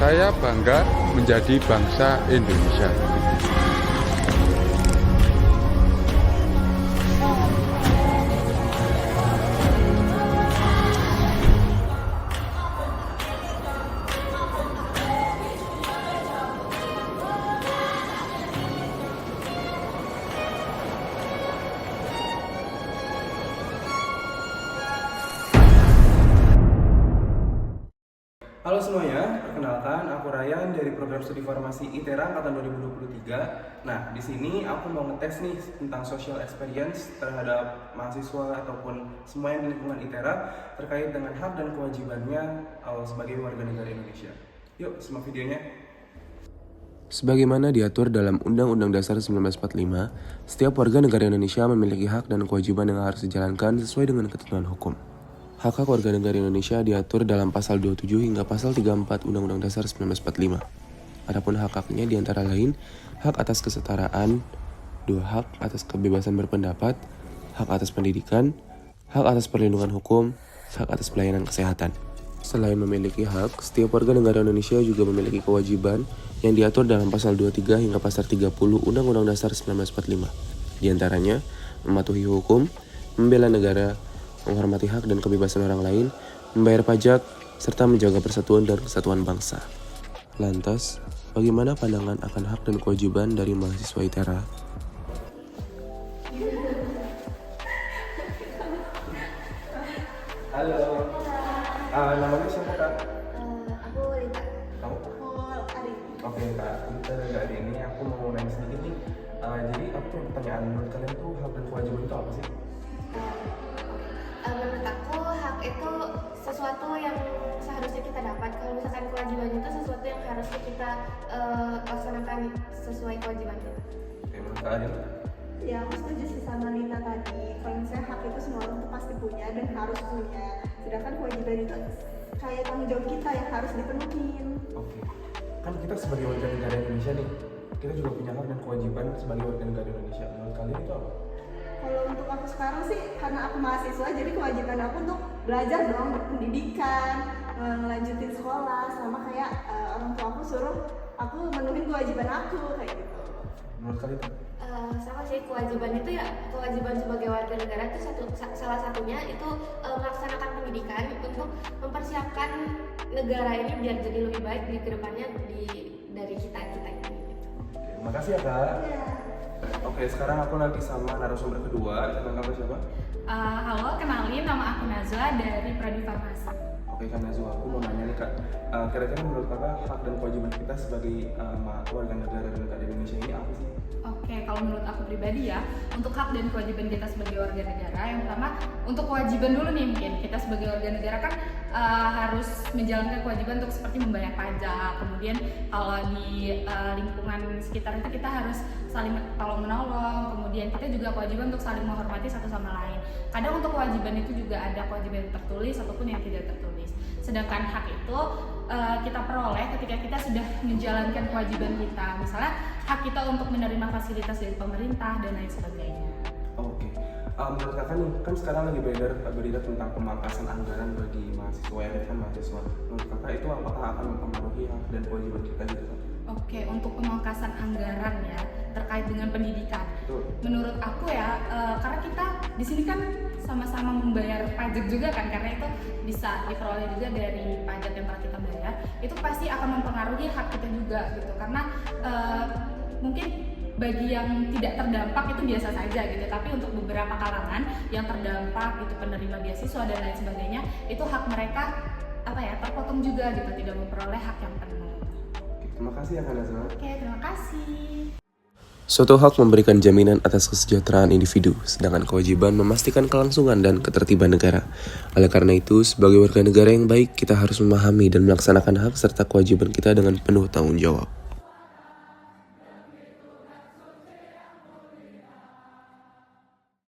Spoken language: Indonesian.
Saya bangga menjadi bangsa Indonesia. Halo semuanya, perkenalkan aku Ryan dari program studi farmasi ITERA angkatan 2023. Nah, di sini aku mau ngetes nih tentang social experience terhadap mahasiswa ataupun semua yang di lingkungan ITERA terkait dengan hak dan kewajibannya sebagai warga negara Indonesia. Yuk, simak videonya. Sebagaimana diatur dalam Undang-Undang Dasar 1945, setiap warga negara Indonesia memiliki hak dan kewajiban yang harus dijalankan sesuai dengan ketentuan hukum. Hak-hak warga negara Indonesia diatur dalam pasal 27 hingga pasal 34 Undang-Undang Dasar 1945. Adapun hak-haknya diantara lain, hak atas kesetaraan, 2 hak atas kebebasan berpendapat, hak atas pendidikan, hak atas perlindungan hukum, hak atas pelayanan kesehatan. Selain memiliki hak, setiap warga negara Indonesia juga memiliki kewajiban yang diatur dalam pasal 23 hingga pasal 30 Undang-Undang Dasar 1945. Di antaranya, mematuhi hukum, membela negara, menghormati hak dan kebebasan orang lain, membayar pajak, serta menjaga persatuan dan kesatuan bangsa. Lantas, bagaimana pandangan akan hak dan kewajiban dari mahasiswa ITERA? Halo, namanya siapa Kak? Aku Lita. Kamu? Aku Ari. Oke Kak, kita dari hari ini aku mau nanya sedikit nih. Jadi aku punya pertanyaan, menurut kalian tuh hak dan kewajiban itu apa sih? Menurut aku hak itu sesuatu yang seharusnya kita dapat. Kalau misalkan kewajiban itu sesuatu yang harusnya kita laksanakan sesuai kewajiban kita. Oke, menurut Kak Adil? Ya, aku setuju sih sama Lita tadi. Kalau misalnya hak itu semua orang tuh pasti punya dan harus punya. Sedangkan kewajiban itu kayak tanggung jawab kita yang harus dipenuhin. Oke, kan kita sebagai warga negara Indonesia nih, kita juga punya hak dan kewajiban sebagai warga negara Indonesia. Menurut kalian itu apa? Kalau untuk aku sekarang sih, karena aku mahasiswa, jadi kewajiban aku untuk belajar dong, berpendidikan, ngelanjutin sekolah, sama kayak orang tua aku suruh aku menuhin kewajiban aku, kayak gitu. Menurut kalian itu? Sama sih, kewajiban itu ya, kewajiban sebagai warga negara itu salah satunya itu melaksanakan pendidikan untuk mempersiapkan negara ini biar jadi lebih baik di kedepannya dari kita ini. Oke, makasih ya Kak. Ya. Oke, sekarang aku lagi sama narasumber kedua. Nama kamu siapa? Halo, kenalin nama aku Nazwa dari Prodi Farmasi. Oke Kak Nazwa, aku mau nanya nih Kak, kira-kira menurut Kakak hak dan kewajiban kita sebagai warga negara Indonesia ini apa sih? Oke, kalau menurut aku pribadi ya, untuk hak dan kewajiban kita sebagai warga negara, yang pertama untuk kewajiban dulu nih mungkin kita sebagai warga negara kan harus menjalankan kewajiban untuk seperti membayar pajak, kemudian kalau di lingkungan sekitar itu kita harus saling tolong menolong, kemudian kita juga kewajiban untuk saling menghormati satu sama lain. Kadang untuk kewajiban itu juga ada kewajiban yang tertulis ataupun yang tidak tertulis. Sedangkan hak itu kita peroleh ketika kita sudah menjalankan kewajiban kita. Misalnya hak kita untuk menerima fasilitas dari pemerintah dan lain sebagainya. Oke, menurut Kakak nih, kan sekarang lagi berita tentang pemangkasan anggaran bagi mahasiswa ya kan mahasiswa. Menurut Kakak itu apakah akan mempengaruhi hak dan kewajiban kita gitu Kak? Oke, untuk pemangkasan anggaran ya terkait dengan pendidikan. Betul. Menurut aku ya, karena kita di sini kan sama-sama membayar pajak juga kan, karena itu bisa diperoleh juga dari pajak yang telah kita bayar. Itu pasti akan mempengaruhi hak kita juga gitu, karena mungkin bagi yang tidak terdampak itu biasa saja gitu, tapi untuk beberapa kalangan yang terdampak gitu, penerima beasiswa dan lain sebagainya, itu hak mereka terpotong juga gitu, tidak memperoleh hak yang penuh. Terima kasih ya Kak Nazwa. Oke, terima kasih. Suatu hak memberikan jaminan atas kesejahteraan individu, sedangkan kewajiban memastikan kelangsungan dan ketertiban negara. Oleh karena itu, sebagai warga negara yang baik, kita harus memahami dan melaksanakan hak serta kewajiban kita dengan penuh tanggung jawab.